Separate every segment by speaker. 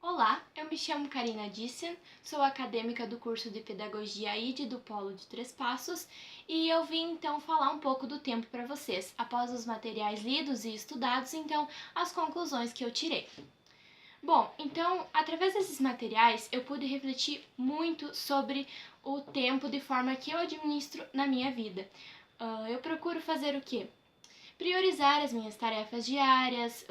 Speaker 1: Olá, eu me chamo Karina Dissen, sou acadêmica do curso de Pedagogia ID do Polo de Três Passos e eu vim então falar um pouco do tempo para vocês, após os materiais lidos e estudados, então as conclusões que eu tirei. Bom, então, através desses materiais eu pude refletir muito sobre o tempo de forma que eu administro na minha vida. Eu procuro fazer o quê? Priorizar as minhas tarefas diárias,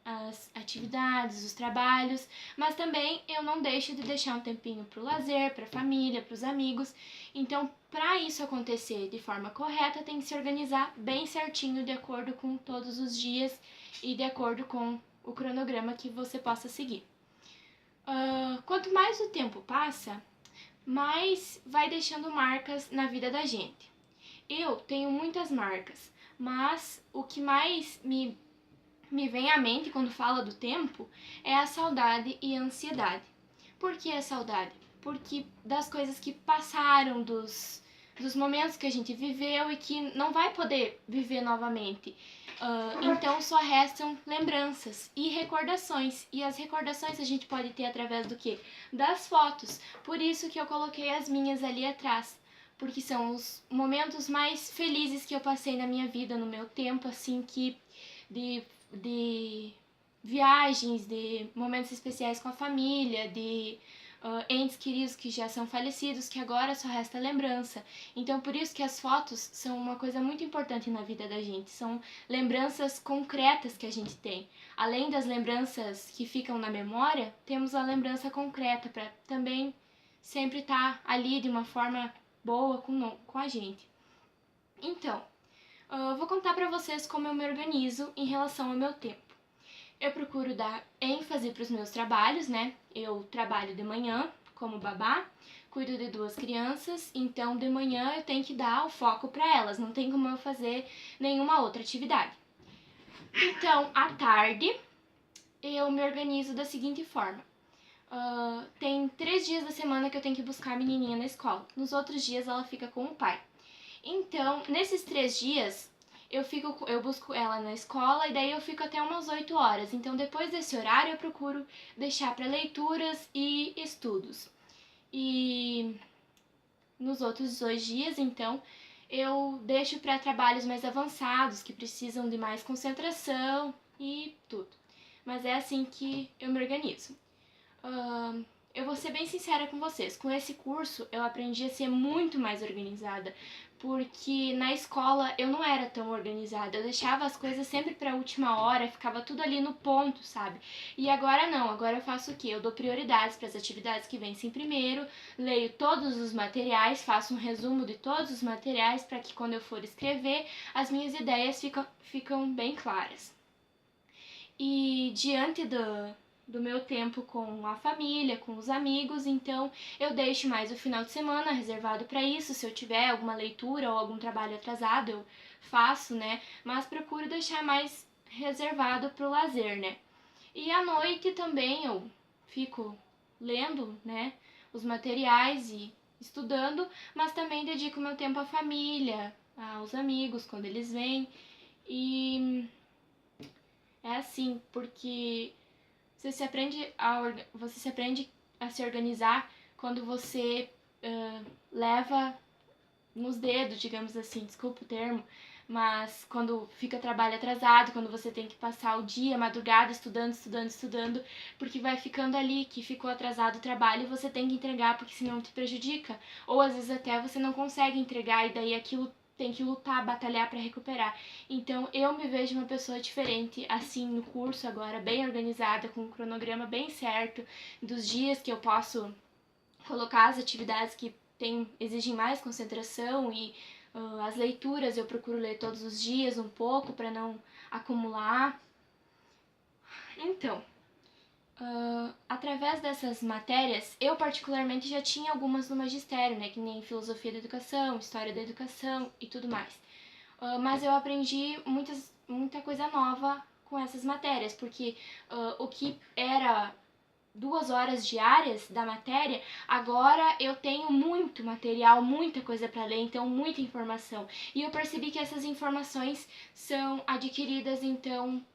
Speaker 1: as atividades, os trabalhos, mas também eu não deixo de deixar um tempinho para o lazer, para a família, para os amigos. Então, para isso acontecer de forma correta, tem que se organizar bem certinho de acordo com todos os dias e de acordo com o cronograma que você possa seguir. Quanto mais o tempo passa, mais vai deixando marcas na vida da gente. Eu tenho muitas marcas, mas o que mais me vem à mente quando fala do tempo é a saudade e a ansiedade. Por que a saudade? Porque das coisas que passaram, dos momentos que a gente viveu e que não vai poder viver novamente. Então só restam lembranças e recordações. E as recordações a gente pode ter através do quê? Das fotos. Por isso que eu coloquei as minhas ali atrás. Porque são os momentos mais felizes que eu passei na minha vida, no meu tempo, assim, que de viagens, de momentos especiais com a família, de entes queridos que já são falecidos, que agora só resta lembrança. Então, por isso que as fotos são uma coisa muito importante na vida da gente. São lembranças concretas que a gente tem. Além das lembranças que ficam na memória, temos a lembrança concreta para também sempre estar ali de uma forma boa com a gente. Então, vou contar para vocês como eu me organizo em relação ao meu tempo. Eu procuro dar ênfase para os meus trabalhos, né? Eu trabalho de manhã como babá, cuido de 2 crianças, então de manhã eu tenho que dar o foco para elas, não tem como eu fazer nenhuma outra atividade. Então, à tarde, eu me organizo da seguinte forma. Tem 3 dias da semana que eu tenho que buscar a menininha na escola. Nos outros dias ela fica com o pai. Então, nesses 3 dias, eu busco ela na escola e daí eu fico até umas 8 horas. Então, depois desse horário, eu procuro deixar para leituras e estudos. E nos outros 2 dias, então, eu deixo para trabalhos mais avançados, que precisam de mais concentração e tudo. Mas é assim que eu me organizo. Eu vou ser bem sincera com vocês, com esse curso eu aprendi a ser muito mais organizada, porque na escola eu não era tão organizada, eu deixava as coisas sempre para a última hora, ficava tudo ali no ponto, sabe? E agora não, agora eu faço o quê? Eu dou prioridades para as atividades que vencem primeiro, leio todos os materiais, faço um resumo de todos os materiais para que quando eu for escrever, as minhas ideias ficam bem claras. E diante do meu tempo com a família, com os amigos, então eu deixo mais o final de semana reservado para isso. Se eu tiver alguma leitura ou algum trabalho atrasado, eu faço, né? Mas procuro deixar mais reservado para o lazer, né? E à noite também eu fico lendo, né, os materiais e estudando, mas também dedico meu tempo à família, aos amigos quando eles vêm. E é assim, porque você se aprende a se organizar quando você leva nos dedos, digamos assim, desculpa o termo, mas quando fica trabalho atrasado, quando você tem que passar o dia, a madrugada, estudando, porque vai ficando ali que ficou atrasado o trabalho e você tem que entregar porque senão te prejudica. Ou às vezes até você não consegue entregar e daí aquilo tem que lutar, batalhar para recuperar. Então eu me vejo uma pessoa diferente assim no curso agora, bem organizada, com um cronograma bem certo dos dias que eu posso colocar as atividades que exigem mais concentração e as leituras eu procuro ler todos os dias um pouco para não acumular. Então, através dessas matérias, eu particularmente já tinha algumas no magistério, né, que nem filosofia da educação, história da educação e tudo mais. Mas eu aprendi muita coisa nova com essas matérias, porque o que era 2 horas diárias da matéria, agora eu tenho muito material, muita coisa para ler, então muita informação. E eu percebi que essas informações são adquiridas, então,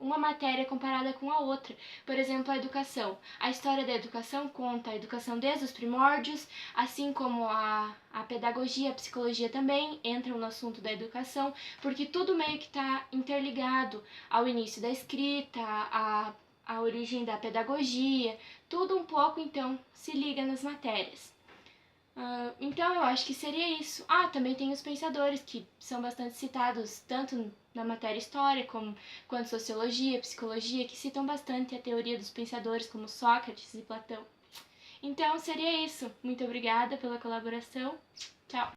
Speaker 1: uma matéria comparada com a outra. Por exemplo, a educação. A história da educação conta a educação desde os primórdios, assim como a pedagogia, a psicologia também entram no assunto da educação, porque tudo meio que está interligado ao início da escrita, a origem da pedagogia, tudo um pouco então se liga nas matérias. Então eu acho que seria isso. Também tem os pensadores, que são bastante citados tanto na matéria história quanto sociologia, psicologia, que citam bastante a teoria dos pensadores como Sócrates e Platão. Então seria isso. Muito obrigada pela colaboração. Tchau!